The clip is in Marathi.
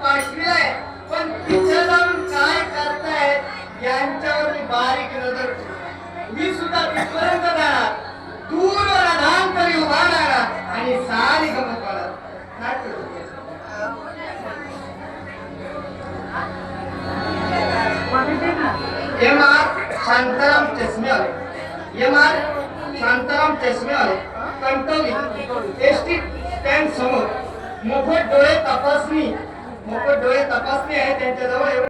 पाठविला आहे, पण तिथे जाऊन काय करतायत यांच्यावर मी बारीक नजर ठेवतो. मी सुद्धा तिथपर्यंत जाणार, दूर रानांतरी उभा राहणार आणि सारी गमत पाहणार. नाट्य शांताराम चष्मे आले, शांताराम चष्मे आले, कणकवली एसटी स्टँड समोर मोफत डोळे तपासणी आहे त्यांच्याजवळ.